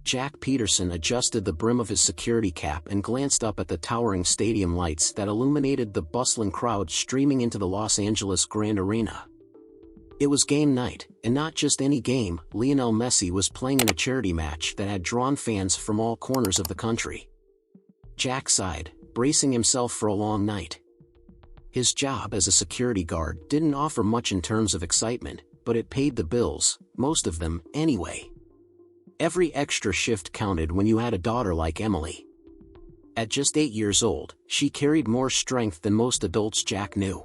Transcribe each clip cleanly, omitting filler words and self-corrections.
Jack Peterson adjusted the brim of his security cap and glanced up at the towering stadium lights that illuminated the bustling crowd streaming into the Los Angeles Grand Arena. It was game night, and not just any game. Lionel Messi was playing in a charity match that had drawn fans from all corners of the country. Jack sighed, bracing himself for a long night. His job as a security guard didn't offer much in terms of excitement, but it paid the bills, most of them, anyway. Every extra shift counted when you had a daughter like Emily. At just 8 years old, she carried more strength than most adults Jack knew.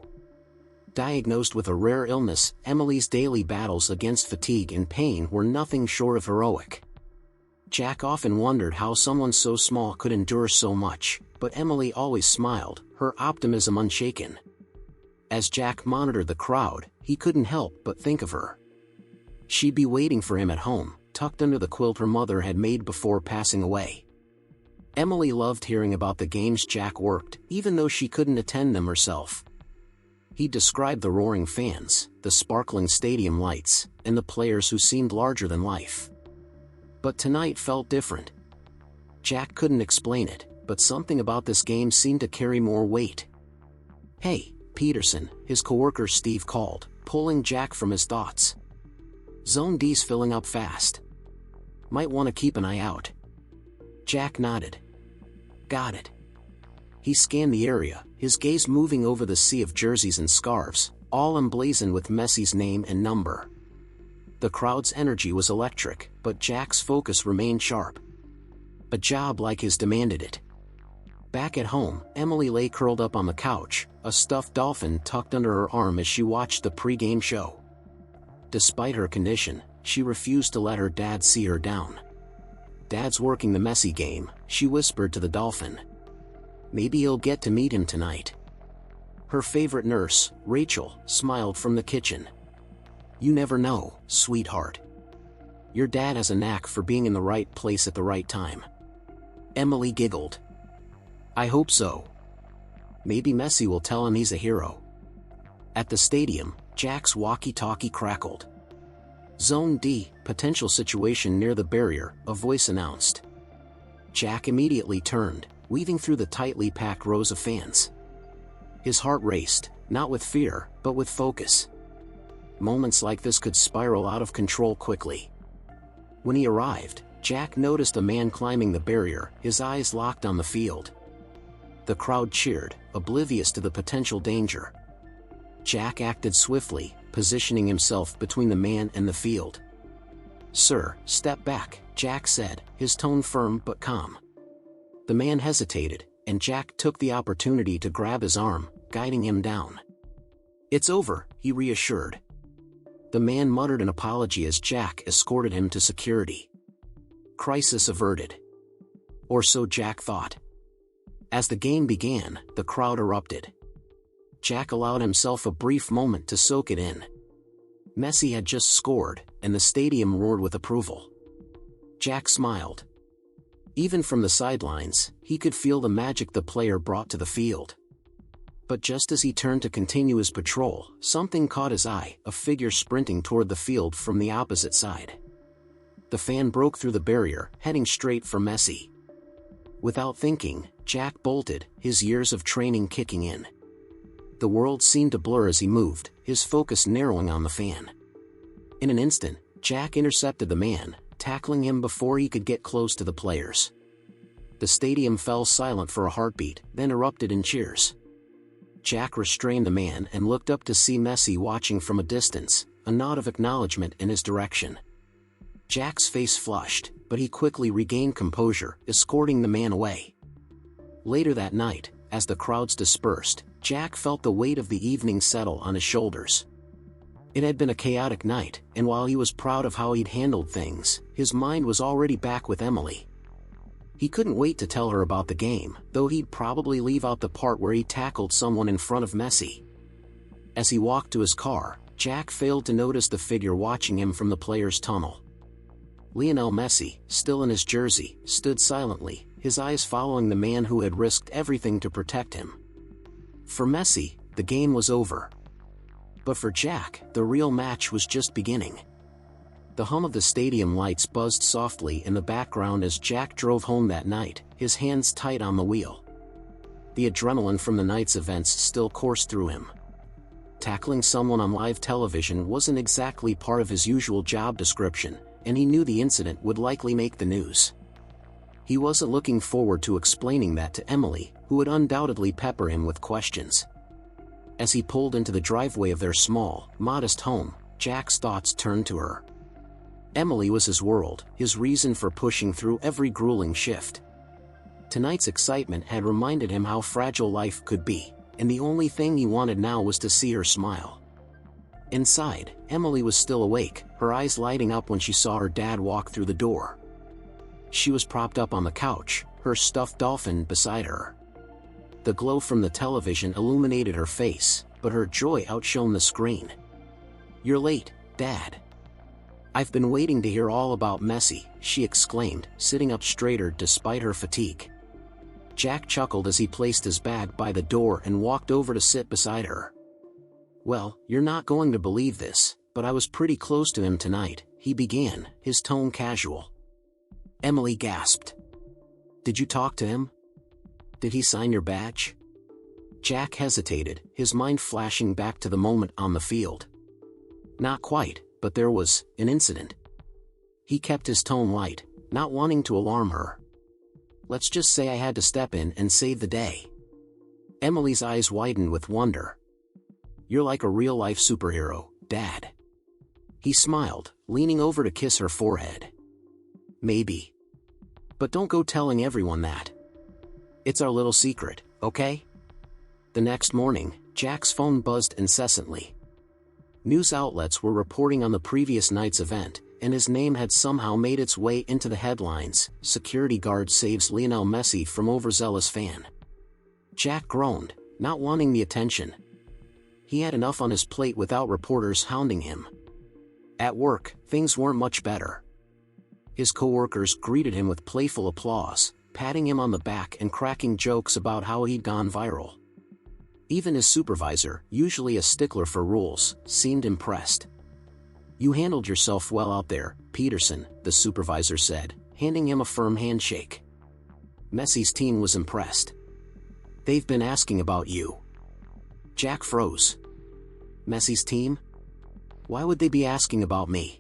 Diagnosed with a rare illness, Emily's daily battles against fatigue and pain were nothing short of heroic. Jack often wondered how someone so small could endure so much, but Emily always smiled, her optimism unshaken. As Jack monitored the crowd, he couldn't help but think of her. She'd be waiting for him at home, tucked under the quilt her mother had made before passing away. Emily loved hearing about the games Jack worked, even though she couldn't attend them herself. He described the roaring fans, the sparkling stadium lights, and the players who seemed larger than life. But tonight felt different. Jack couldn't explain it, but something about this game seemed to carry more weight. "Hey, Peterson," his coworker Steve called, pulling Jack from his thoughts. "Zone D's filling up fast. Might want to keep an eye out." Jack nodded. "Got it." He scanned the area, his gaze moving over the sea of jerseys and scarves, all emblazoned with Messi's name and number. The crowd's energy was electric, but Jack's focus remained sharp. A job like his demanded it. Back at home, Emily lay curled up on the couch, a stuffed dolphin tucked under her arm as she watched the pre-game show. Despite her condition, she refused to let her dad see her down. "Dad's working the Messi game," she whispered to the dolphin. "Maybe you'll get to meet him tonight." Her favorite nurse, Rachel, smiled from the kitchen. "You never know, sweetheart. Your dad has a knack for being in the right place at the right time." Emily giggled. "I hope so. Maybe Messi will tell him he's a hero." At the stadium, Jack's walkie-talkie crackled. "Zone D, potential situation near the barrier," a voice announced. Jack immediately turned, weaving through the tightly packed rows of fans. His heart raced, not with fear, but with focus. Moments like this could spiral out of control quickly. When he arrived, Jack noticed a man climbing the barrier, his eyes locked on the field. The crowd cheered, oblivious to the potential danger. Jack acted swiftly, positioning himself between the man and the field. "Sir, step back," Jack said, his tone firm but calm. The man hesitated, and Jack took the opportunity to grab his arm, guiding him down. "It's over," he reassured. The man muttered an apology as Jack escorted him to security. Crisis averted. Or so Jack thought. As the game began, the crowd erupted. Jack allowed himself a brief moment to soak it in. Messi had just scored, and the stadium roared with approval. Jack smiled. Even from the sidelines, he could feel the magic the player brought to the field. But just as he turned to continue his patrol, something caught his eye, a figure sprinting toward the field from the opposite side. The fan broke through the barrier, heading straight for Messi. Without thinking, Jack bolted, his years of training kicking in. The world seemed to blur as he moved, his focus narrowing on the fan. In an instant, Jack intercepted the man, tackling him before he could get close to the players. The stadium fell silent for a heartbeat, then erupted in cheers. Jack restrained the man and looked up to see Messi watching from a distance, a nod of acknowledgement in his direction. Jack's face flushed, but he quickly regained composure, escorting the man away. Later that night, as the crowds dispersed, Jack felt the weight of the evening settle on his shoulders. It had been a chaotic night, and while he was proud of how he'd handled things, his mind was already back with Emily. He couldn't wait to tell her about the game, though he'd probably leave out the part where he tackled someone in front of Messi. As he walked to his car, Jack failed to notice the figure watching him from the players' tunnel. Lionel Messi, still in his jersey, stood silently, his eyes following the man who had risked everything to protect him. For Messi, the game was over. But for Jack, the real match was just beginning. The hum of the stadium lights buzzed softly in the background as Jack drove home that night, his hands tight on the wheel. The adrenaline from the night's events still coursed through him. Tackling someone on live television wasn't exactly part of his usual job description, and he knew the incident would likely make the news. He wasn't looking forward to explaining that to Emily, who would undoubtedly pepper him with questions. As he pulled into the driveway of their small, modest home, Jack's thoughts turned to her. Emily was his world, his reason for pushing through every grueling shift. Tonight's excitement had reminded him how fragile life could be, and the only thing he wanted now was to see her smile. Inside, Emily was still awake, her eyes lighting up when she saw her dad walk through the door. She was propped up on the couch, her stuffed dolphin beside her. The glow from the television illuminated her face, but her joy outshone the screen. "You're late, Dad." "I've been waiting to hear all about Messi," she exclaimed, sitting up straighter despite her fatigue. Jack chuckled as he placed his bag by the door and walked over to sit beside her. "Well, you're not going to believe this, but I was pretty close to him tonight," he began, his tone casual. Emily gasped. "Did you talk to him? Did he sign your badge?" Jack hesitated, his mind flashing back to the moment on the field. "Not quite, but there was an incident." He kept his tone light, not wanting to alarm her. "Let's just say I had to step in and save the day." Emily's eyes widened with wonder. "You're like a real-life superhero, Dad." He smiled, leaning over to kiss her forehead. "Maybe. But don't go telling everyone that. It's our little secret, okay?" The next morning, Jack's phone buzzed incessantly. News outlets were reporting on the previous night's event, and his name had somehow made its way into the headlines. "Security guard saves Lionel Messi from overzealous fan." Jack groaned, not wanting the attention. He had enough on his plate without reporters hounding him. At work, things weren't much better. His coworkers greeted him with playful applause, patting him on the back and cracking jokes about how he'd gone viral. Even his supervisor, usually a stickler for rules, seemed impressed. "You handled yourself well out there, Peterson," the supervisor said, handing him a firm handshake. Messi's team was impressed. "They've been asking about you." Jack froze. "Messi's team? Why would they be asking about me?"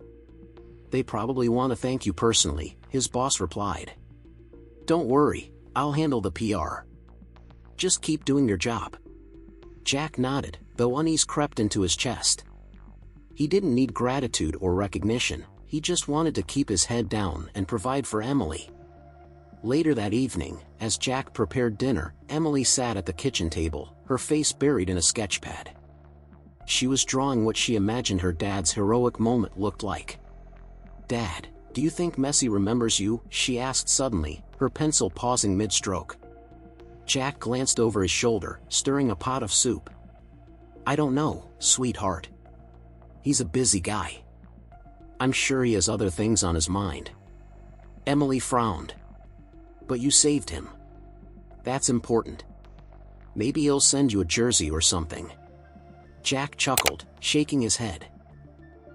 "They probably want to thank you personally," his boss replied. "Don't worry, I'll handle the PR. Just keep doing your job." Jack nodded, though unease crept into his chest. He didn't need gratitude or recognition, he just wanted to keep his head down and provide for Emily. Later that evening, as Jack prepared dinner, Emily sat at the kitchen table, her face buried in a sketchpad. She was drawing what she imagined her dad's heroic moment looked like. "Dad, do you think Messi remembers you?" she asked suddenly, her pencil pausing mid-stroke. Jack glanced over his shoulder, stirring a pot of soup. "I don't know, sweetheart. He's a busy guy. I'm sure he has other things on his mind." Emily frowned. "But you saved him. That's important. Maybe he'll send you a jersey or something." Jack chuckled, shaking his head.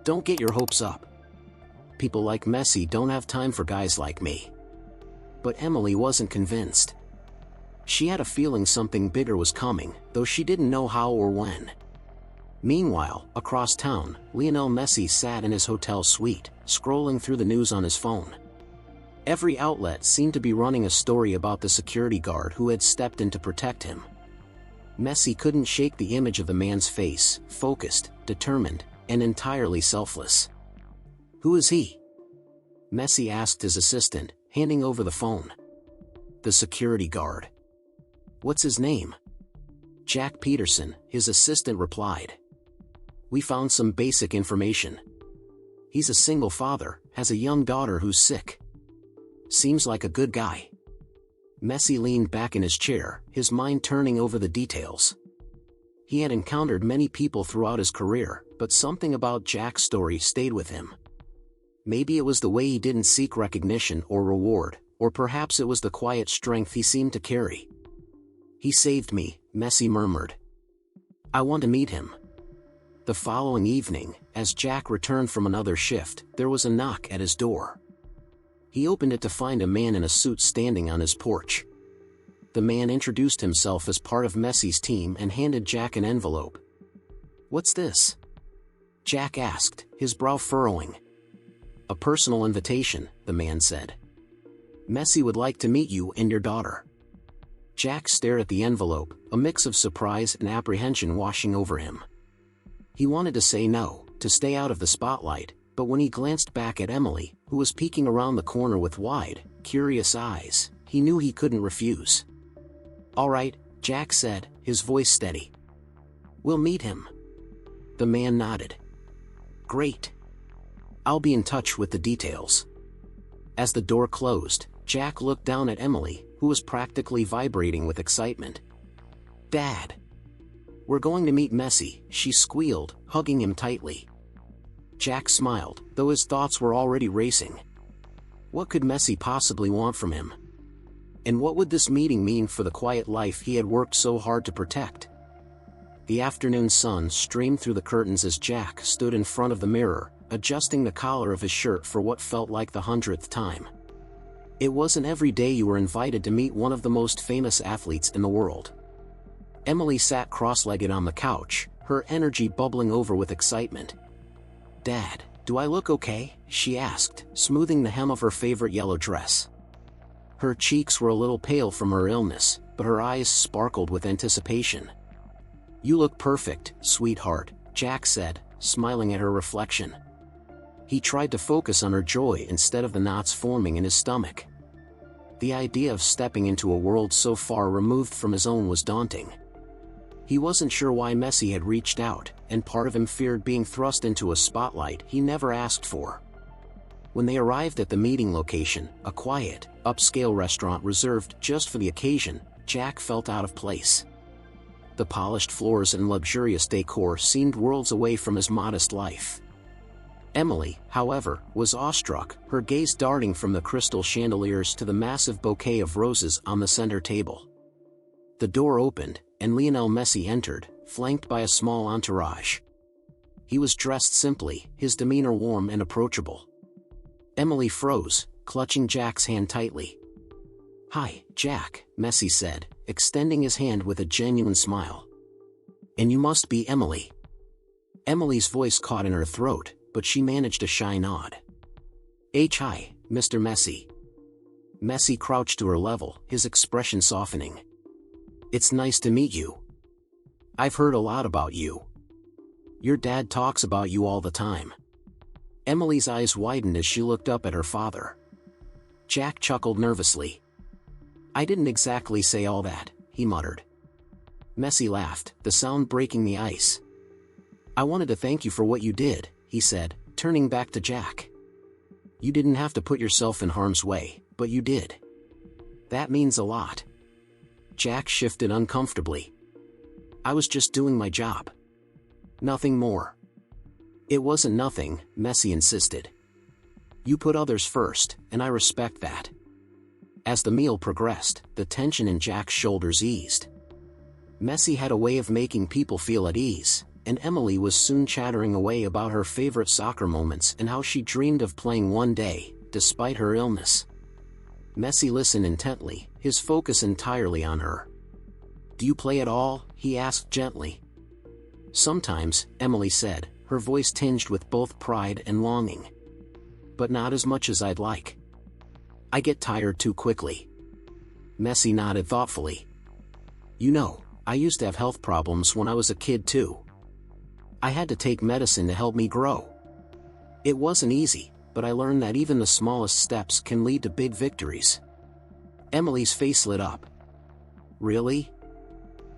"Don't get your hopes up. People like Messi don't have time for guys like me." But Emily wasn't convinced. She had a feeling something bigger was coming, though she didn't know how or when. Meanwhile, across town, Lionel Messi sat in his hotel suite, scrolling through the news on his phone. Every outlet seemed to be running a story about the security guard who had stepped in to protect him. Messi couldn't shake the image of the man's face, focused, determined, and entirely selfless. "Who is he?" Messi asked his assistant, handing over the phone. "The security guard." "What's his name?" "Jack Peterson," his assistant replied. "We found some basic information. He's a single father, has a young daughter who's sick. Seems like a good guy." Messi leaned back in his chair, his mind turning over the details. He had encountered many people throughout his career, but something about Jack's story stayed with him. Maybe it was the way he didn't seek recognition or reward, or perhaps it was the quiet strength he seemed to carry. "He saved me," Messi murmured. "I want to meet him." The following evening, as Jack returned from another shift, there was a knock at his door. He opened it to find a man in a suit standing on his porch. The man introduced himself as part of Messi's team and handed Jack an envelope. "What's this?" Jack asked, his brow furrowing. "A personal invitation," the man said. "Messi would like to meet you and your daughter." Jack stared at the envelope, a mix of surprise and apprehension washing over him. He wanted to say no, to stay out of the spotlight, but when he glanced back at Emily, who was peeking around the corner with wide, curious eyes, he knew he couldn't refuse. "All right," Jack said, his voice steady. "We'll meet him." The man nodded. "Great. I'll be in touch with the details." As the door closed, Jack looked down at Emily, who was practically vibrating with excitement. "Dad! We're going to meet Messi," she squealed, hugging him tightly. Jack smiled, though his thoughts were already racing. What could Messi possibly want from him? And what would this meeting mean for the quiet life he had worked so hard to protect? The afternoon sun streamed through the curtains as Jack stood in front of the mirror, adjusting the collar of his shirt for what felt like the 100th time. It wasn't every day you were invited to meet one of the most famous athletes in the world. Emily sat cross-legged on the couch, her energy bubbling over with excitement. "Dad, do I look okay?" she asked, smoothing the hem of her favorite yellow dress. Her cheeks were a little pale from her illness, but her eyes sparkled with anticipation. "You look perfect, sweetheart," Jack said, smiling at her reflection. He tried to focus on her joy instead of the knots forming in his stomach. The idea of stepping into a world so far removed from his own was daunting. He wasn't sure why Messi had reached out, and part of him feared being thrust into a spotlight he never asked for. When they arrived at the meeting location, a quiet, upscale restaurant reserved just for the occasion, Jack felt out of place. The polished floors and luxurious decor seemed worlds away from his modest life. Emily, however, was awestruck, her gaze darting from the crystal chandeliers to the massive bouquet of roses on the center table. The door opened, and Lionel Messi entered, flanked by a small entourage. He was dressed simply, his demeanor warm and approachable. Emily froze, clutching Jack's hand tightly. "Hi, Jack," Messi said, extending his hand with a genuine smile. "And you must be Emily." Emily's voice caught in her throat, but she managed a shy nod. "Hi, Mr. Messi." Messi crouched to her level, his expression softening. "It's nice to meet you. I've heard a lot about you. Your dad talks about you all the time." Emily's eyes widened as she looked up at her father. Jack chuckled nervously. "I didn't exactly say all that," he muttered. Messi laughed, the sound breaking the ice. "I wanted to thank you for what you did," he said, turning back to Jack. "You didn't have to put yourself in harm's way, but you did. That means a lot." Jack shifted uncomfortably. "I was just doing my job. Nothing more." "It wasn't nothing," Messi insisted. "You put others first, and I respect that." As the meal progressed, the tension in Jack's shoulders eased. Messi had a way of making people feel at ease, and Emily was soon chattering away about her favorite soccer moments and how she dreamed of playing one day, despite her illness. Messi listened intently, his focus entirely on her. "Do you play at all?" he asked gently. "Sometimes," Emily said, her voice tinged with both pride and longing. "But not as much as I'd like. I get tired too quickly." Messi nodded thoughtfully. "You know, I used to have health problems when I was a kid too. I had to take medicine to help me grow. It wasn't easy, but I learned that even the smallest steps can lead to big victories." Emily's face lit up. "Really?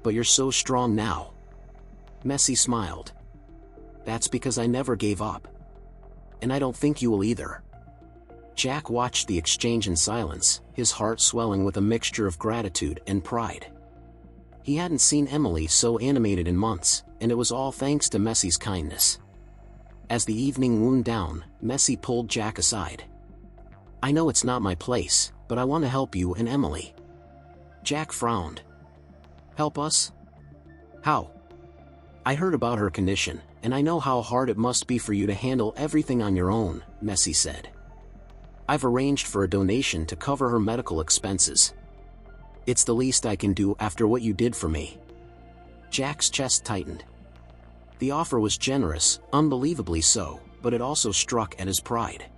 But you're so strong now." Messi smiled. "That's because I never gave up. And I don't think you will either." Jack watched the exchange in silence, his heart swelling with a mixture of gratitude and pride. He hadn't seen Emily so animated in months, and it was all thanks to Messi's kindness. As the evening wound down, Messi pulled Jack aside. "I know it's not my place, but I want to help you and Emily." Jack frowned. "Help us? How?" "I heard about her condition, and I know how hard it must be for you to handle everything on your own," Messi said. "I've arranged for a donation to cover her medical expenses. It's the least I can do after what you did for me." Jack's chest tightened. The offer was generous, unbelievably so, but it also struck at his pride.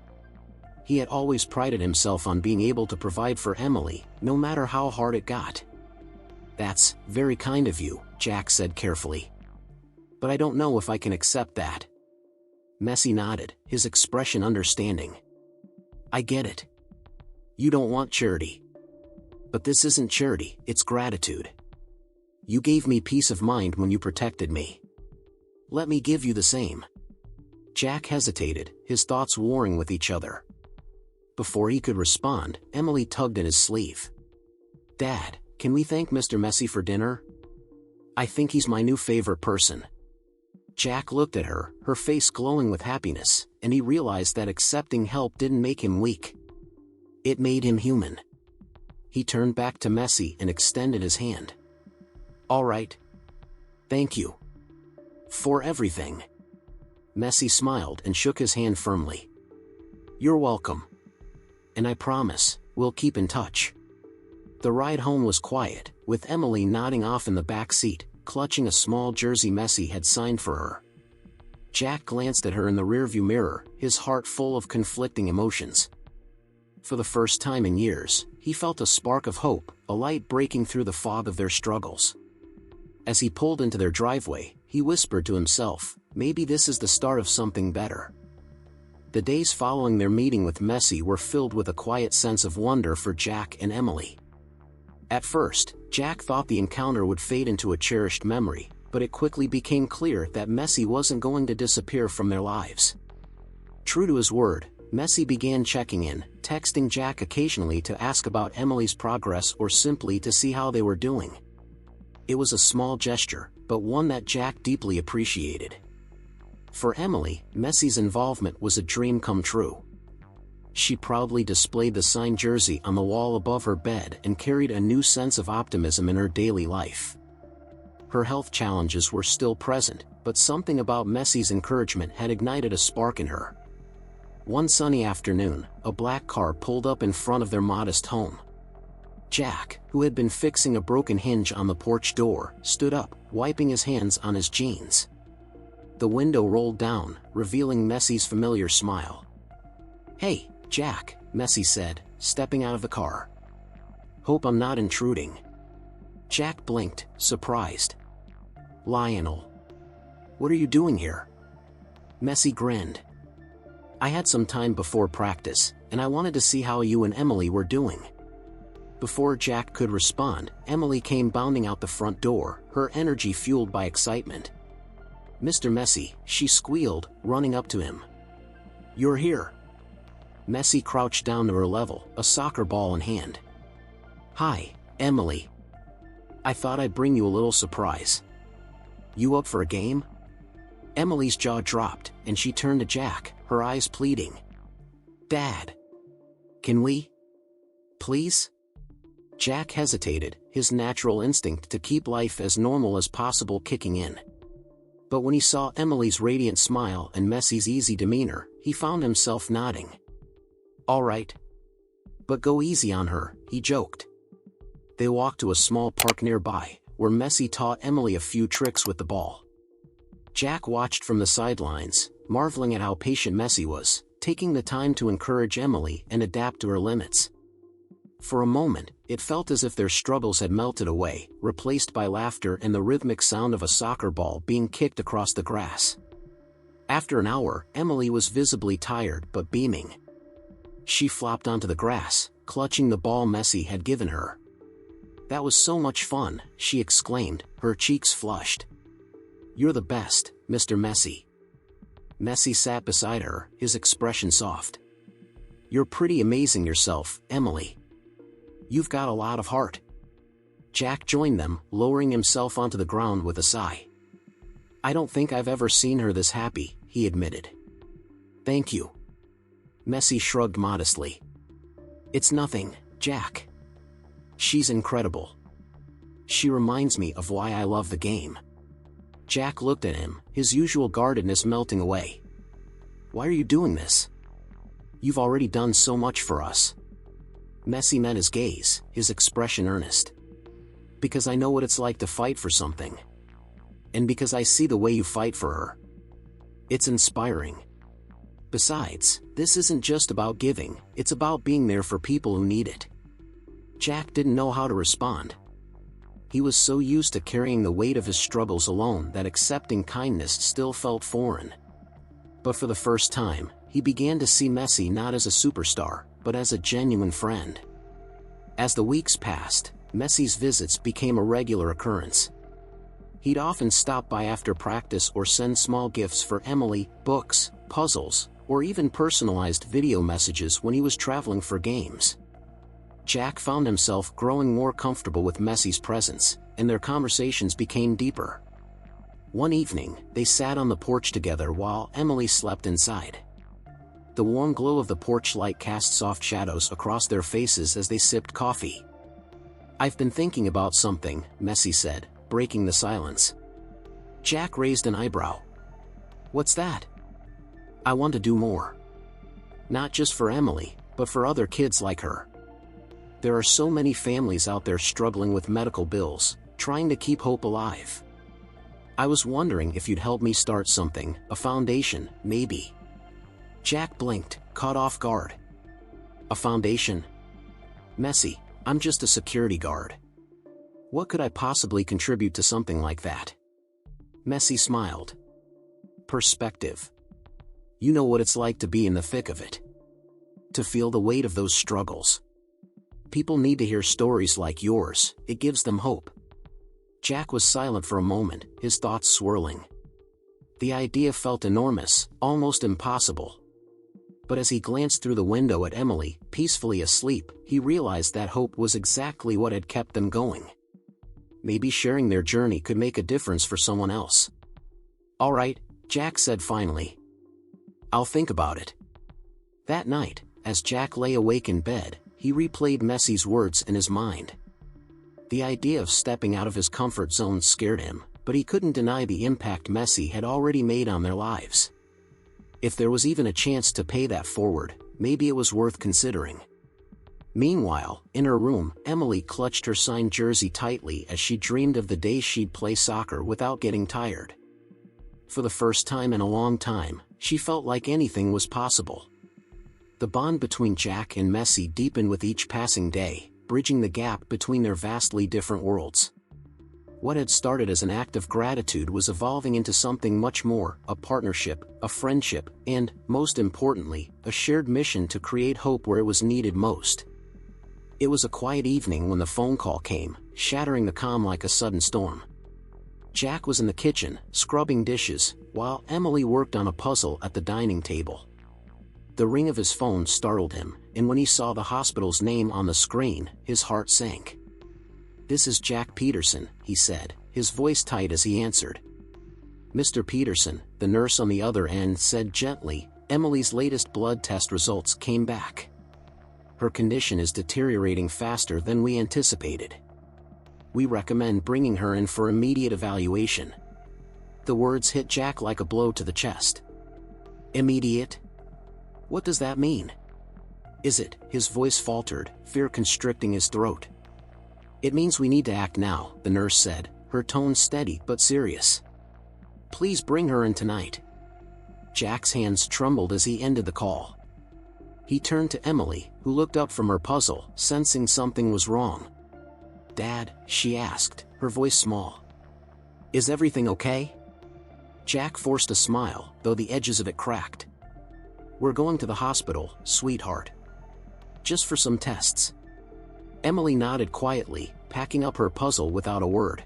He had always prided himself on being able to provide for Emily, no matter how hard it got. "That's very kind of you," Jack said carefully. "But I don't know if I can accept that." Messi nodded, his expression understanding. "I get it. You don't want charity. But this isn't charity, it's gratitude. You gave me peace of mind when you protected me. Let me give you the same." Jack hesitated, his thoughts warring with each other. Before he could respond, Emily tugged at his sleeve. "Dad, can we thank Mr. Messi for dinner? I think he's my new favorite person." Jack looked at her, her face glowing with happiness, and he realized that accepting help didn't make him weak. It made him human. He turned back to Messi and extended his hand. "All right. Thank you. For everything." Messi smiled and shook his hand firmly. "You're welcome. And I promise, we'll keep in touch." The ride home was quiet, with Emily nodding off in the back seat, clutching a small jersey Messi had signed for her. Jack glanced at her in the rearview mirror, his heart full of conflicting emotions. For the first time in years, he felt a spark of hope, a light breaking through the fog of their struggles. As he pulled into their driveway, he whispered to himself, maybe this is the start of something better. The days following their meeting with Messi were filled with a quiet sense of wonder for Jack and Emily. At first, Jack thought the encounter would fade into a cherished memory, but it quickly became clear that Messi wasn't going to disappear from their lives. True to his word, Messi began checking in, texting Jack occasionally to ask about Emily's progress or simply to see how they were doing. It was a small gesture, but one that Jack deeply appreciated. For Emily, Messi's involvement was a dream come true. She proudly displayed the signed jersey on the wall above her bed and carried a new sense of optimism in her daily life. Her health challenges were still present, but something about Messi's encouragement had ignited a spark in her. One sunny afternoon, a black car pulled up in front of their modest home. Jack, who had been fixing a broken hinge on the porch door, stood up, wiping his hands on his jeans. The window rolled down, revealing Messi's familiar smile. "Hey, Jack," Messi said, stepping out of the car. "Hope I'm not intruding." Jack blinked, surprised. "Lionel. What are you doing here?" Messi grinned. "I had some time before practice, and I wanted to see how you and Emily were doing." Before Jack could respond, Emily came bounding out the front door, her energy fueled by excitement. "Mr. Messi," she squealed, running up to him. "You're here." Messi crouched down to her level, a soccer ball in hand. "Hi, Emily. I thought I'd bring you a little surprise. You up for a game?" Emily's jaw dropped, and she turned to Jack, her eyes pleading. "Dad. Can we? Please?" Jack hesitated, his natural instinct to keep life as normal as possible kicking in. But when he saw Emily's radiant smile and Messi's easy demeanor, he found himself nodding. "All right. But go easy on her," he joked. They walked to a small park nearby, where Messi taught Emily a few tricks with the ball. Jack watched from the sidelines, marveling at how patient Messi was, taking the time to encourage Emily and adapt to her limits. For a moment, it felt as if their struggles had melted away, replaced by laughter and the rhythmic sound of a soccer ball being kicked across the grass. After an hour, Emily was visibly tired but beaming. She flopped onto the grass, clutching the ball Messi had given her. "That was so much fun," she exclaimed, her cheeks flushed. "You're the best, Mr. Messi." Messi sat beside her, his expression soft. "You're pretty amazing yourself, Emily. You've got a lot of heart." Jack joined them, lowering himself onto the ground with a sigh. "I don't think I've ever seen her this happy," he admitted. "Thank you." Messi shrugged modestly. "It's nothing, Jack. She's incredible. She reminds me of why I love the game. Jack looked at him, his usual guardedness melting away. "Why are you doing this? You've already done so much for us." Messi met his gaze, his expression earnest. "Because I know what it's like to fight for something. And because I see the way you fight for her. It's inspiring. Besides, this isn't just about giving, it's about being there for people who need it." Jack didn't know how to respond. He was so used to carrying the weight of his struggles alone that accepting kindness still felt foreign. But for the first time, he began to see Messi not as a superstar, but as a genuine friend. As the weeks passed, Messi's visits became a regular occurrence. He'd often stop by after practice or send small gifts for Emily, books, puzzles, or even personalized video messages when he was traveling for games. Jack found himself growing more comfortable with Messi's presence, and their conversations became deeper. One evening, they sat on the porch together while Emily slept inside. The warm glow of the porch light cast soft shadows across their faces as they sipped coffee. "I've been thinking about something," Messi said, breaking the silence. Jack raised an eyebrow. "What's that?" "I want to do more. Not just for Emily, but for other kids like her. There are so many families out there struggling with medical bills, trying to keep hope alive. I was wondering if you'd help me start something, a foundation, maybe." Jack blinked, caught off guard. "A foundation? Messi, I'm just a security guard. What could I possibly contribute to something like that?" Messi smiled. "Perspective. You know what it's like to be in the thick of it. To feel the weight of those struggles. People need to hear stories like yours, it gives them hope." Jack was silent for a moment, his thoughts swirling. The idea felt enormous, almost impossible. But as he glanced through the window at Emily, peacefully asleep, he realized that hope was exactly what had kept them going. Maybe sharing their journey could make a difference for someone else. "All right," Jack said finally. "I'll think about it." That night, as Jack lay awake in bed, he replayed Messi's words in his mind. The idea of stepping out of his comfort zone scared him, but he couldn't deny the impact Messi had already made on their lives. If there was even a chance to pay that forward, maybe it was worth considering. Meanwhile, in her room, Emily clutched her signed jersey tightly as she dreamed of the day she'd play soccer without getting tired. For the first time in a long time, she felt like anything was possible. The bond between Jack and Messi deepened with each passing day, bridging the gap between their vastly different worlds. What had started as an act of gratitude was evolving into something much more, a partnership, a friendship, and, most importantly, a shared mission to create hope where it was needed most. It was a quiet evening when the phone call came, shattering the calm like a sudden storm. Jack was in the kitchen, scrubbing dishes, while Emily worked on a puzzle at the dining table. The ring of his phone startled him, and when he saw the hospital's name on the screen, his heart sank. "This is Jack Peterson," he said, his voice tight as he answered. "Mr. Peterson," the nurse on the other end said gently, "Emily's latest blood test results came back. Her condition is deteriorating faster than we anticipated. We recommend bringing her in for immediate evaluation." The words hit Jack like a blow to the chest. "Immediate? What does that mean? Is it?" His voice faltered, fear constricting his throat. "It means we need to act now," the nurse said, her tone steady but serious. "Please bring her in tonight." Jack's hands trembled as he ended the call. He turned to Emily, who looked up from her puzzle, sensing something was wrong. "Dad," she asked, her voice small. "Is everything okay?" Jack forced a smile, though the edges of it cracked. "We're going to the hospital, sweetheart. Just for some tests." Emily nodded quietly, packing up her puzzle without a word.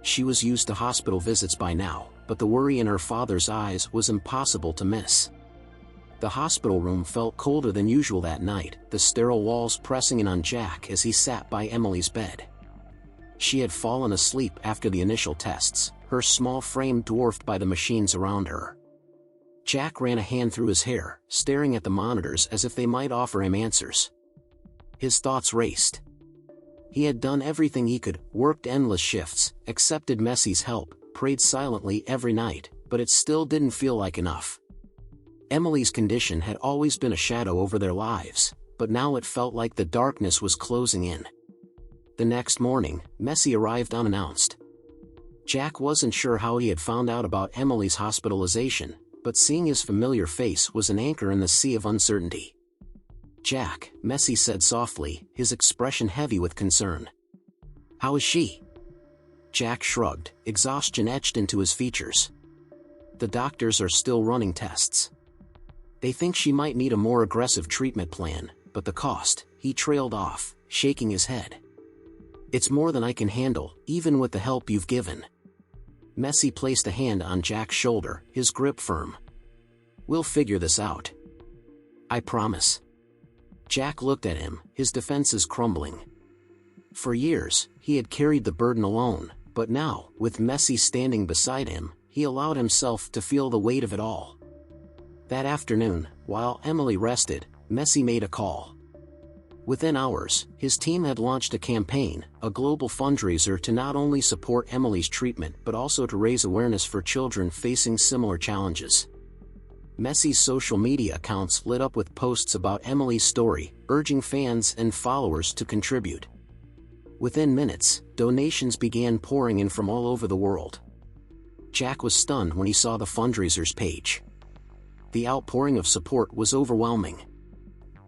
She was used to hospital visits by now, but the worry in her father's eyes was impossible to miss. The hospital room felt colder than usual that night, the sterile walls pressing in on Jack as he sat by Emily's bed. She had fallen asleep after the initial tests, her small frame dwarfed by the machines around her. Jack ran a hand through his hair, staring at the monitors as if they might offer him answers. His thoughts raced. He had done everything he could, worked endless shifts, accepted Messi's help, prayed silently every night, but it still didn't feel like enough. Emily's condition had always been a shadow over their lives, but now it felt like the darkness was closing in. The next morning, Messi arrived unannounced. Jack wasn't sure how he had found out about Emily's hospitalization, but seeing his familiar face was an anchor in the sea of uncertainty. "Jack," Messi said softly, his expression heavy with concern. "How is she?" Jack shrugged, exhaustion etched into his features. "The doctors are still running tests. They think she might need a more aggressive treatment plan, but the cost," he trailed off, shaking his head. "It's more than I can handle, even with the help you've given." Messi placed a hand on Jack's shoulder, his grip firm. "We'll figure this out. I promise." Jack looked at him, his defenses crumbling. For years, he had carried the burden alone, but now, with Messi standing beside him, he allowed himself to feel the weight of it all. That afternoon, while Emily rested, Messi made a call. Within hours, his team had launched a campaign, a global fundraiser to not only support Emily's treatment but also to raise awareness for children facing similar challenges. Messi's social media accounts lit up with posts about Emily's story, urging fans and followers to contribute. Within minutes, donations began pouring in from all over the world. Jack was stunned when he saw the fundraiser's page. The outpouring of support was overwhelming.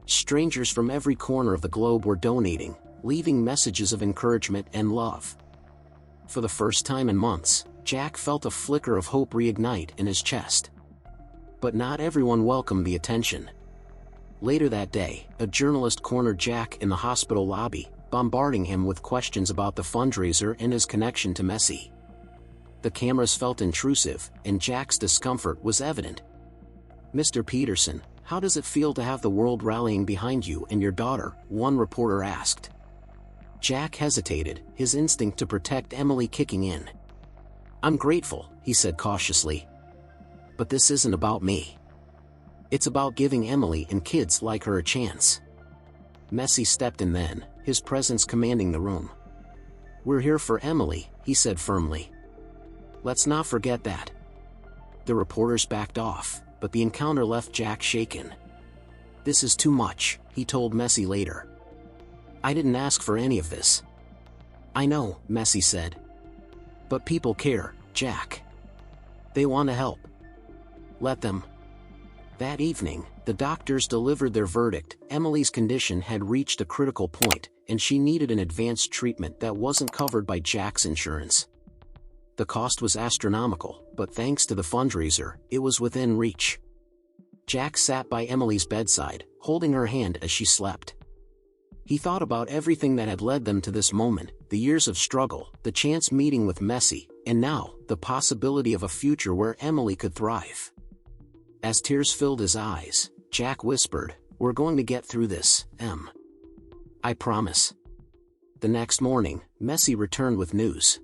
Strangers from every corner of the globe were donating, leaving messages of encouragement and love. For the first time in months, Jack felt a flicker of hope reignite in his chest. But not everyone welcomed the attention. Later that day, a journalist cornered Jack in the hospital lobby, bombarding him with questions about the fundraiser and his connection to Messi. The cameras felt intrusive, and Jack's discomfort was evident. "Mr. Peterson, how does it feel to have the world rallying behind you and your daughter?" one reporter asked. Jack hesitated, his instinct to protect Emily kicking in. "I'm grateful," he said cautiously. "But this isn't about me. It's about giving Emily and kids like her a chance." Messi stepped in then, his presence commanding the room. "We're here for Emily," he said firmly. "Let's not forget that." The reporters backed off, but the encounter left Jack shaken. "This is too much," he told Messi later. "I didn't ask for any of this." "I know," Messi said. "But people care, Jack. They want to help. Let them." That evening, the doctors delivered their verdict. Emily's condition had reached a critical point, and she needed an advanced treatment that wasn't covered by Jack's insurance. The cost was astronomical, but thanks to the fundraiser, it was within reach. Jack sat by Emily's bedside, holding her hand as she slept. He thought about everything that had led them to this moment, the years of struggle, the chance meeting with Messi, and now, the possibility of a future where Emily could thrive. As tears filled his eyes, Jack whispered, "We're going to get through this, Em. I promise." The next morning, Messi returned with news.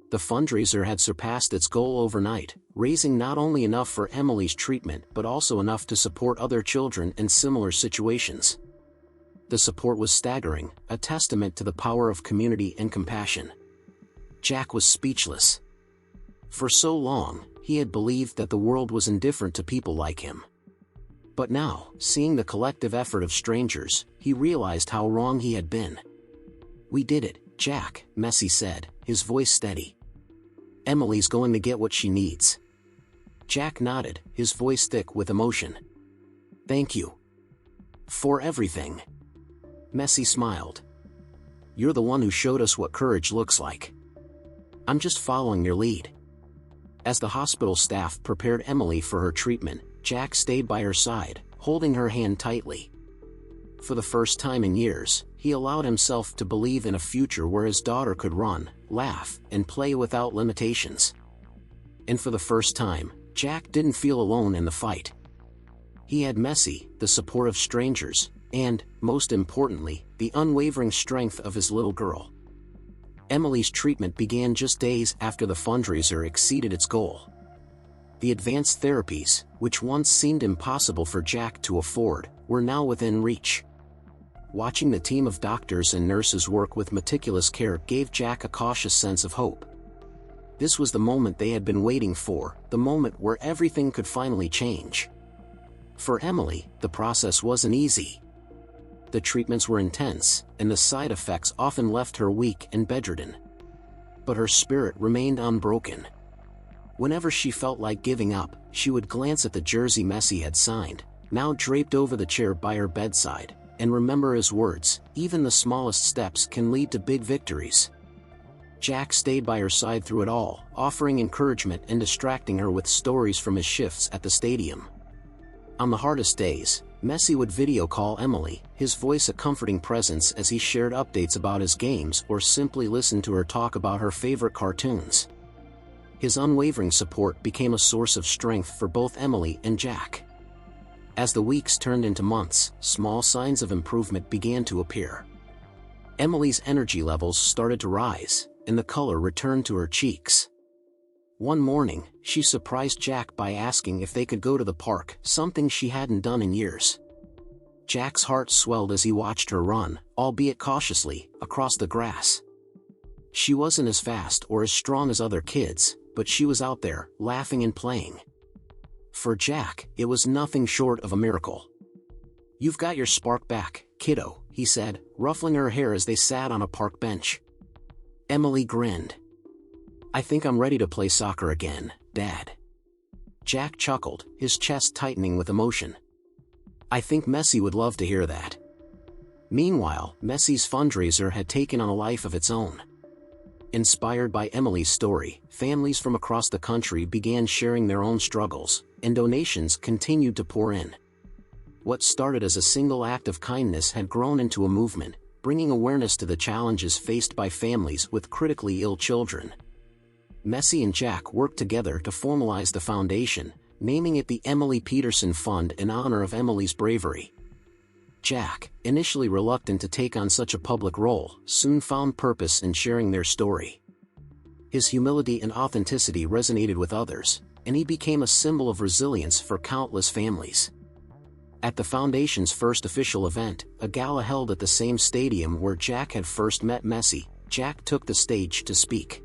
The fundraiser had surpassed its goal overnight, raising not only enough for Emily's treatment but also enough to support other children in similar situations. The support was staggering, a testament to the power of community and compassion. Jack was speechless. For so long, he had believed that the world was indifferent to people like him. But now, seeing the collective effort of strangers, he realized how wrong he had been. "We did it, Jack," Messi said, his voice steady. "Emily's going to get what she needs." Jack nodded, his voice thick with emotion. "Thank you. For everything." Messi smiled. "You're the one who showed us what courage looks like. I'm just following your lead." As the hospital staff prepared Emily for her treatment, Jack stayed by her side, holding her hand tightly. For the first time in years, he allowed himself to believe in a future where his daughter could run, laugh, and play without limitations. And for the first time, Jack didn't feel alone in the fight. He had Messi, the support of strangers, and, most importantly, the unwavering strength of his little girl. Emily's treatment began just days after the fundraiser exceeded its goal. The advanced therapies, which once seemed impossible for Jack to afford, were now within reach. Watching the team of doctors and nurses work with meticulous care gave Jack a cautious sense of hope. This was the moment they had been waiting for, the moment where everything could finally change. For Emily, the process wasn't easy. The treatments were intense, and the side effects often left her weak and bedridden. But her spirit remained unbroken. Whenever she felt like giving up, she would glance at the jersey Messi had signed, now draped over the chair by her bedside, and remember his words, "Even the smallest steps can lead to big victories." Jack stayed by her side through it all, offering encouragement and distracting her with stories from his shifts at the stadium. On the hardest days, Messi would video call Emily, his voice a comforting presence as he shared updates about his games or simply listened to her talk about her favorite cartoons. His unwavering support became a source of strength for both Emily and Jack. As the weeks turned into months, small signs of improvement began to appear. Emily's energy levels started to rise, and the color returned to her cheeks. One morning, she surprised Jack by asking if they could go to the park, something she hadn't done in years. Jack's heart swelled as he watched her run, albeit cautiously, across the grass. She wasn't as fast or as strong as other kids, but she was out there, laughing and playing. For Jack, it was nothing short of a miracle. "You've got your spark back, kiddo," he said, ruffling her hair as they sat on a park bench. Emily grinned. "I think I'm ready to play soccer again, Dad." Jack chuckled, his chest tightening with emotion. "I think Messi would love to hear that." Meanwhile, Messi's fundraiser had taken on a life of its own. Inspired by Emily's story, families from across the country began sharing their own struggles, and donations continued to pour in. What started as a single act of kindness had grown into a movement, bringing awareness to the challenges faced by families with critically ill children. Messi and Jack worked together to formalize the foundation, naming it the Emily Peterson Fund in honor of Emily's bravery. Jack, initially reluctant to take on such a public role, soon found purpose in sharing their story. His humility and authenticity resonated with others, and he became a symbol of resilience for countless families. At the foundation's first official event, a gala held at the same stadium where Jack had first met Messi, Jack took the stage to speak.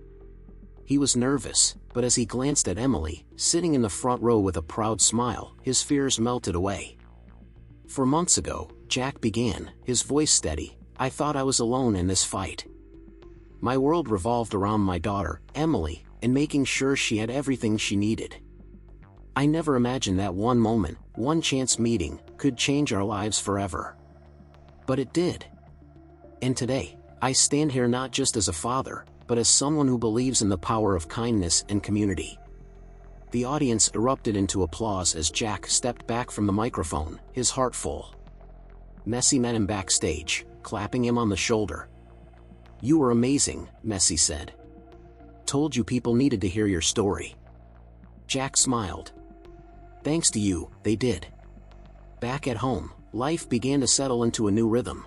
He was nervous, but as he glanced at Emily, sitting in the front row with a proud smile, his fears melted away. "For months ago," Jack began, his voice steady, "I thought I was alone in this fight. My world revolved around my daughter, Emily, and making sure she had everything she needed. I never imagined that one moment, one chance meeting, could change our lives forever. But it did. And today, I stand here not just as a father, but as someone who believes in the power of kindness and community." The audience erupted into applause as Jack stepped back from the microphone, his heart full. Messi met him backstage, clapping him on the shoulder. "You were amazing," Messi said. "Told you people needed to hear your story." Jack smiled. "Thanks to you, they did." Back at home, life began to settle into a new rhythm.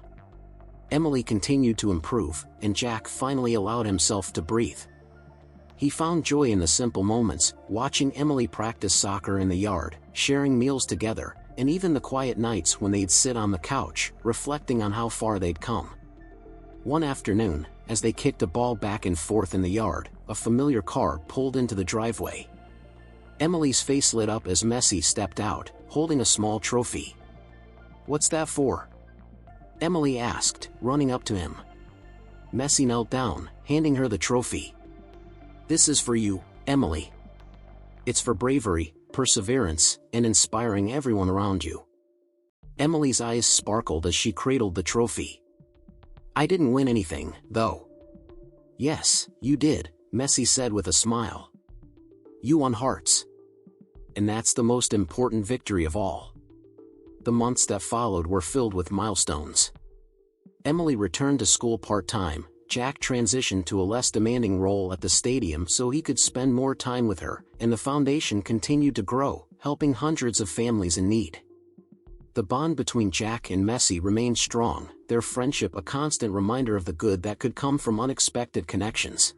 Emily continued to improve, and Jack finally allowed himself to breathe. He found joy in the simple moments, watching Emily practice soccer in the yard, sharing meals together, and even the quiet nights when they'd sit on the couch, reflecting on how far they'd come. One afternoon, as they kicked a ball back and forth in the yard, a familiar car pulled into the driveway. Emily's face lit up as Messi stepped out, holding a small trophy. "What's that for?" Emily asked, running up to him. Messi knelt down, handing her the trophy. "This is for you, Emily. It's for bravery, perseverance, and inspiring everyone around you." Emily's eyes sparkled as she cradled the trophy. "I didn't win anything, though." "Yes, you did," Messi said with a smile. "You won hearts. And that's the most important victory of all." The months that followed were filled with milestones. Emily returned to school part-time, Jack transitioned to a less demanding role at the stadium so he could spend more time with her, and the foundation continued to grow, helping hundreds of families in need. The bond between Jack and Messi remained strong, their friendship a constant reminder of the good that could come from unexpected connections.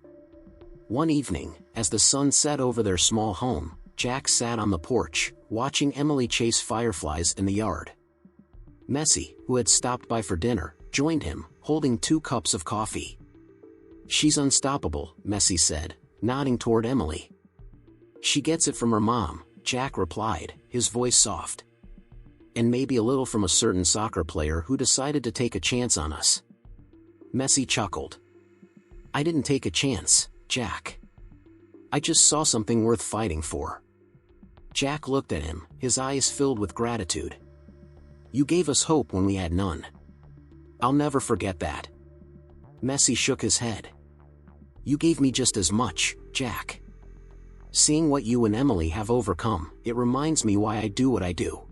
One evening, as the sun set over their small home, Jack sat on the porch, watching Emily chase fireflies in the yard. Messi, who had stopped by for dinner, joined him, holding 2 cups of coffee. "She's unstoppable," Messi said, nodding toward Emily. She gets it from her mom, Jack replied, his voice soft. And maybe a little from a certain soccer player who decided to take a chance on us. Messi chuckled. I didn't take a chance, Jack. I just saw something worth fighting for. Jack looked at him, his eyes filled with gratitude. You gave us hope when we had none. I'll never forget that. Messi shook his head. You gave me just as much, Jack. Seeing what you and Emily have overcome, it reminds me why I do what I do.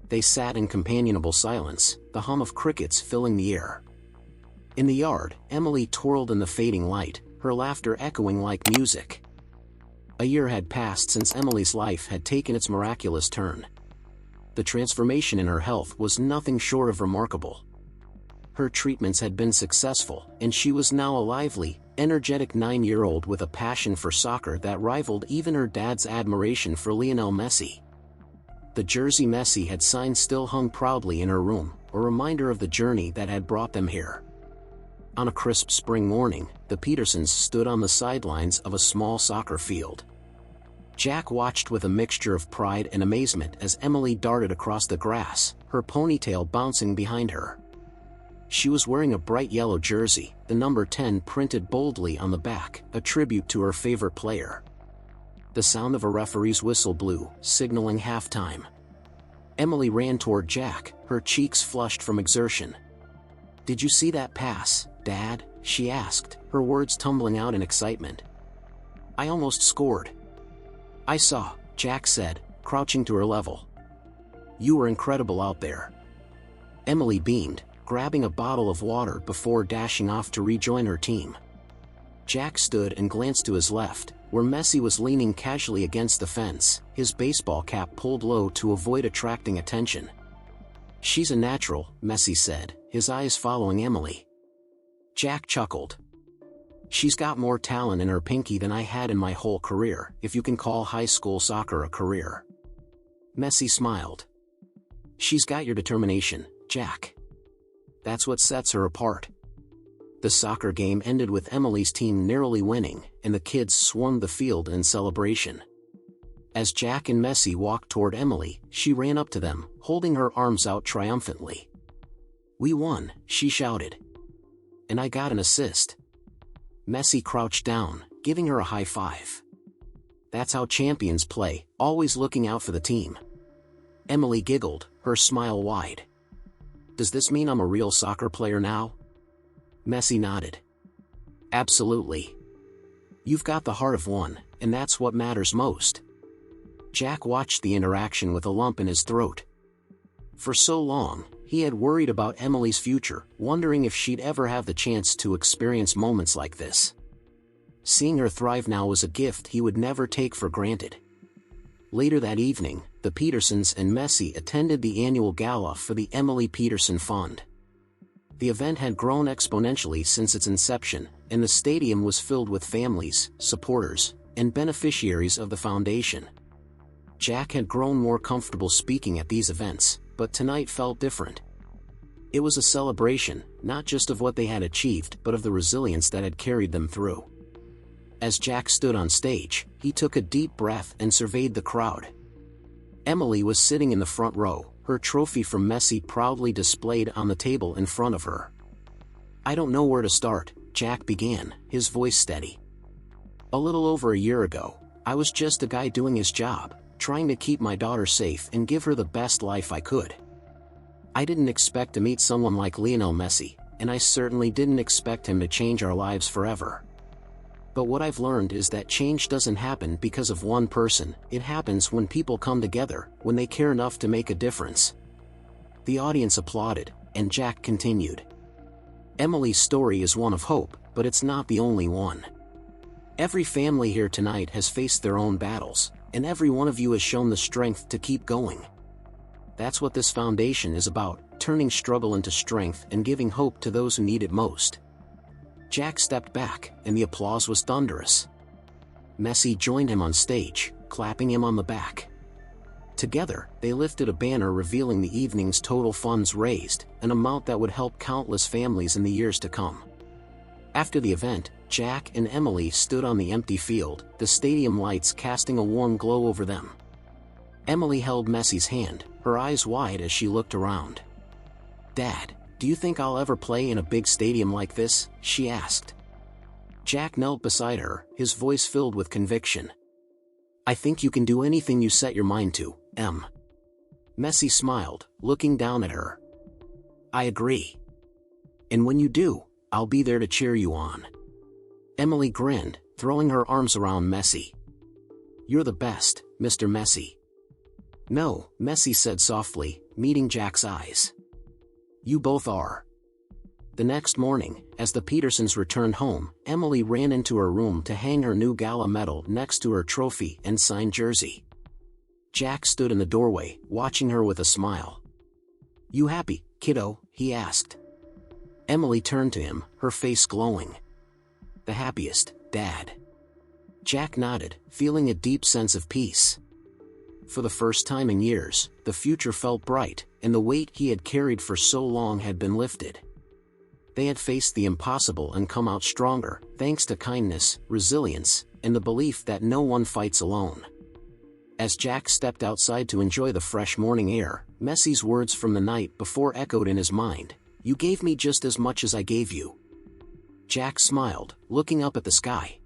They sat in companionable silence, the hum of crickets filling the air. In the yard, Emily twirled in the fading light, her laughter echoing like music. A year had passed since Emily's life had taken its miraculous turn. The transformation in her health was nothing short of remarkable. Her treatments had been successful, and she was now a lively, energetic 9-year-old with a passion for soccer that rivaled even her dad's admiration for Lionel Messi. The jersey Messi had signed still hung proudly in her room, a reminder of the journey that had brought them here. On a crisp spring morning, the Petersons stood on the sidelines of a small soccer field. Jack watched with a mixture of pride and amazement as Emily darted across the grass, her ponytail bouncing behind her. She was wearing a bright yellow jersey, the number 10 printed boldly on the back, a tribute to her favorite player. The sound of a referee's whistle blew, signaling halftime. Emily ran toward Jack, her cheeks flushed from exertion. Did you see that pass, Dad? She asked, her words tumbling out in excitement. I almost scored. I saw, Jack said, crouching to her level. You were incredible out there. Emily beamed, grabbing a bottle of water before dashing off to rejoin her team. Jack stood and glanced to his left, where Messi was leaning casually against the fence, his baseball cap pulled low to avoid attracting attention. She's a natural, Messi said, his eyes following Emily. Jack chuckled. She's got more talent in her pinky than I had in my whole career, if you can call high school soccer a career. Messi smiled. She's got your determination, Jack. That's what sets her apart. The soccer game ended with Emily's team narrowly winning, and the kids swarmed the field in celebration. As Jack and Messi walked toward Emily, she ran up to them, holding her arms out triumphantly. We won, she shouted. And I got an assist. Messi crouched down, giving her a high five. That's how champions play, always looking out for the team. Emily giggled, her smile wide. Does this mean I'm a real soccer player now? Messi nodded. Absolutely. You've got the heart of one, and that's what matters most. Jack watched the interaction with a lump in his throat. For so long, he had worried about Emily's future, wondering if she'd ever have the chance to experience moments like this. Seeing her thrive now was a gift he would never take for granted. Later that evening, the Petersons and Messi attended the annual gala for the Emily Peterson Fund. The event had grown exponentially since its inception, and the stadium was filled with families, supporters, and beneficiaries of the foundation. Jack had grown more comfortable speaking at these events, but tonight felt different. It was a celebration, not just of what they had achieved but of the resilience that had carried them through. As Jack stood on stage, he took a deep breath and surveyed the crowd. Emily was sitting in the front row, her trophy from Messi proudly displayed on the table in front of her. I don't know where to start, Jack began, his voice steady. A little over a year ago, I was just a guy doing his job, trying to keep my daughter safe and give her the best life I could. I didn't expect to meet someone like Lionel Messi, and I certainly didn't expect him to change our lives forever. But what I've learned is that change doesn't happen because of one person, it happens when people come together, when they care enough to make a difference. The audience applauded, and Jack continued. Emily's story is one of hope, but it's not the only one. Every family here tonight has faced their own battles, and every one of you has shown the strength to keep going. That's what this foundation is about, turning struggle into strength and giving hope to those who need it most. Jack stepped back, and the applause was thunderous. Messi joined him on stage, clapping him on the back. Together, they lifted a banner revealing the evening's total funds raised, an amount that would help countless families in the years to come. After the event, Jack and Emily stood on the empty field, the stadium lights casting a warm glow over them. Emily held Messi's hand, her eyes wide as she looked around. "Dad, do you think I'll ever play in a big stadium like this?" she asked. Jack knelt beside her, his voice filled with conviction. "I think you can do anything you set your mind to, Em." Messi smiled, looking down at her. "I agree. And when you do, I'll be there to cheer you on." Emily grinned, throwing her arms around Messi. "You're the best, Mr. Messi." "No," Messi said softly, meeting Jack's eyes. "You both are." The next morning, as the Petersons returned home, Emily ran into her room to hang her new gala medal next to her trophy and signed jersey. Jack stood in the doorway, watching her with a smile. "You happy, kiddo?" he asked. Emily turned to him, her face glowing. "The happiest, Dad." Jack nodded, feeling a deep sense of peace. For the first time in years, the future felt bright, and the weight he had carried for so long had been lifted. They had faced the impossible and come out stronger, thanks to kindness, resilience, and the belief that no one fights alone. As Jack stepped outside to enjoy the fresh morning air, Messi's words from the night before echoed in his mind. "You gave me just as much as I gave you." Jack smiled, looking up at the sky.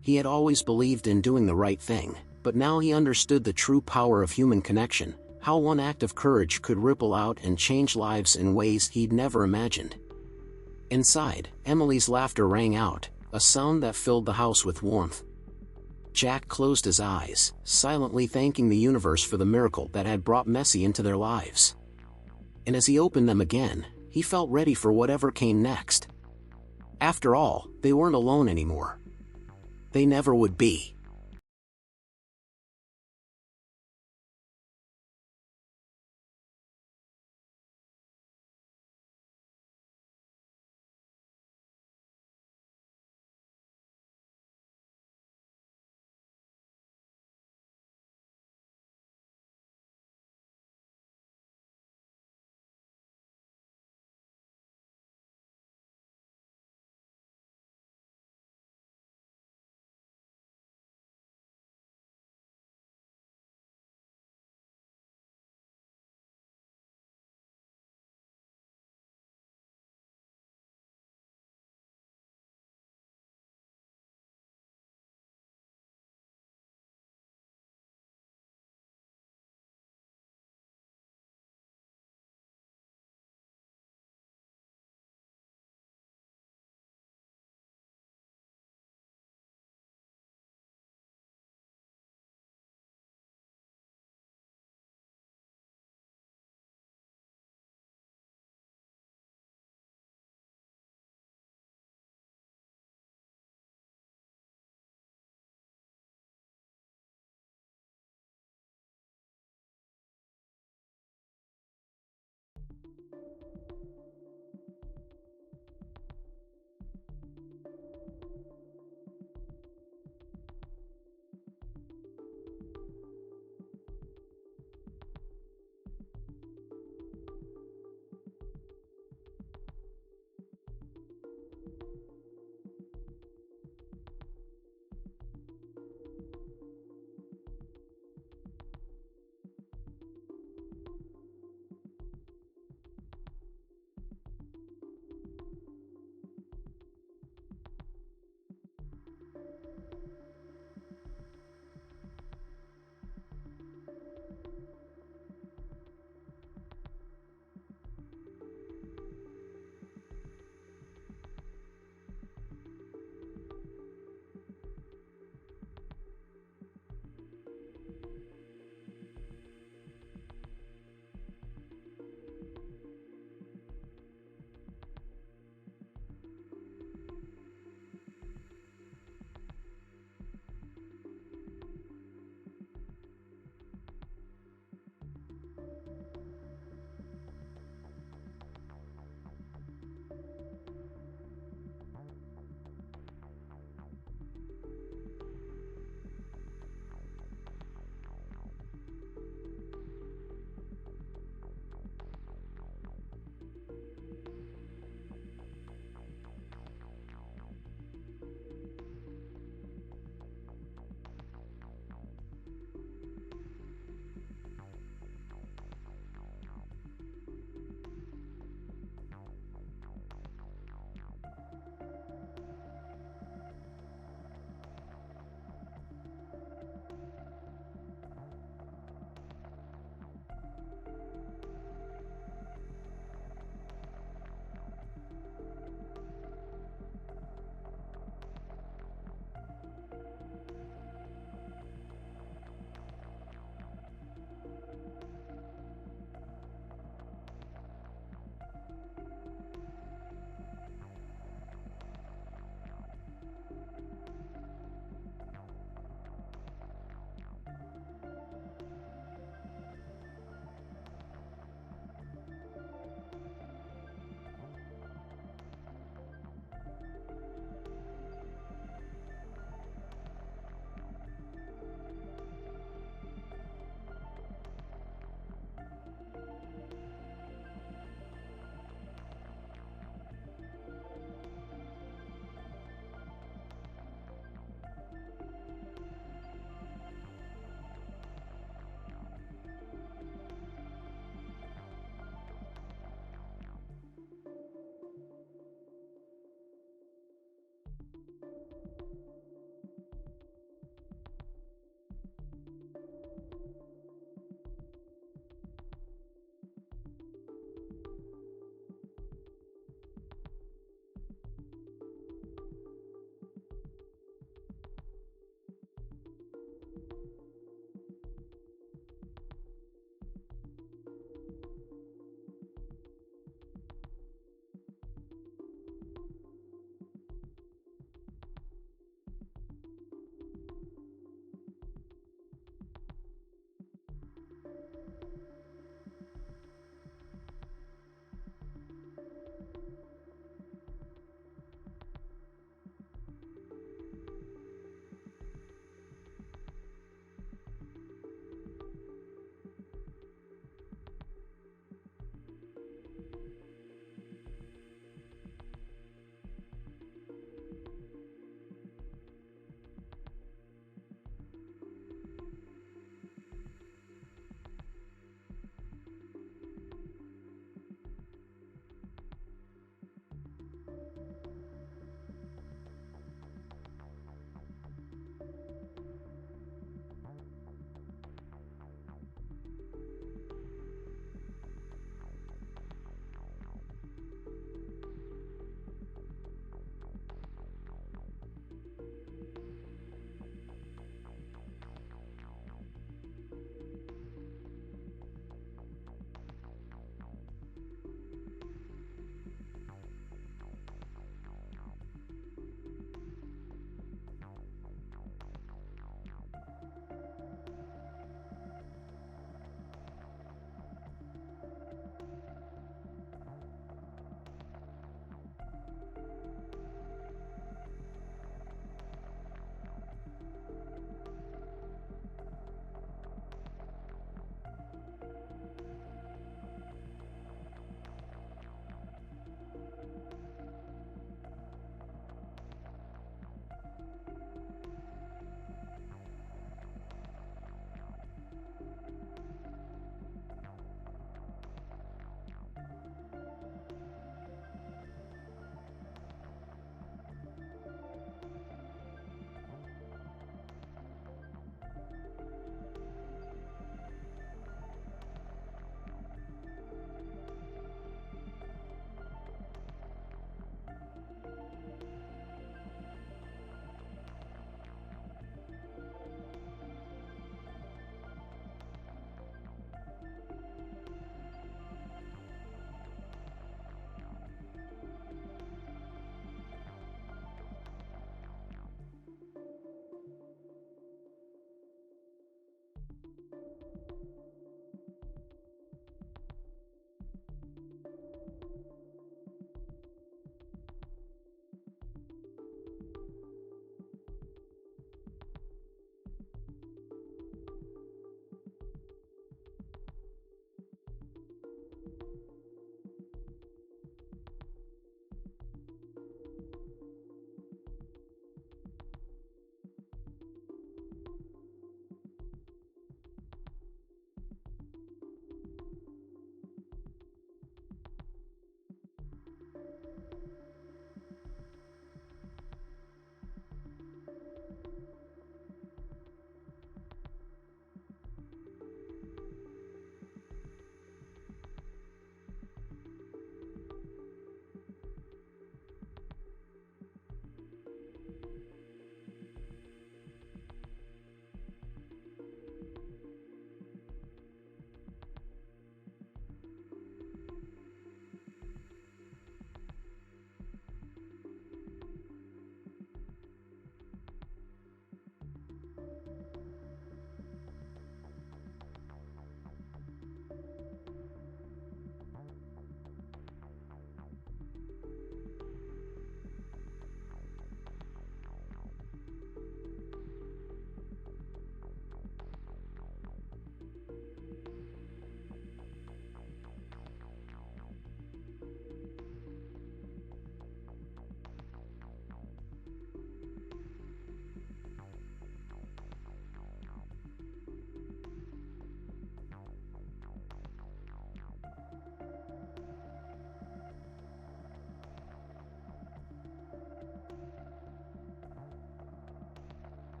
He had always believed in doing the right thing, but now he understood the true power of human connection, how one act of courage could ripple out and change lives in ways he'd never imagined. Inside, Emily's laughter rang out, a sound that filled the house with warmth. Jack closed his eyes, silently thanking the universe for the miracle that had brought Messi into their lives. And as he opened them again, he felt ready for whatever came next. After all, they weren't alone anymore. They never would be.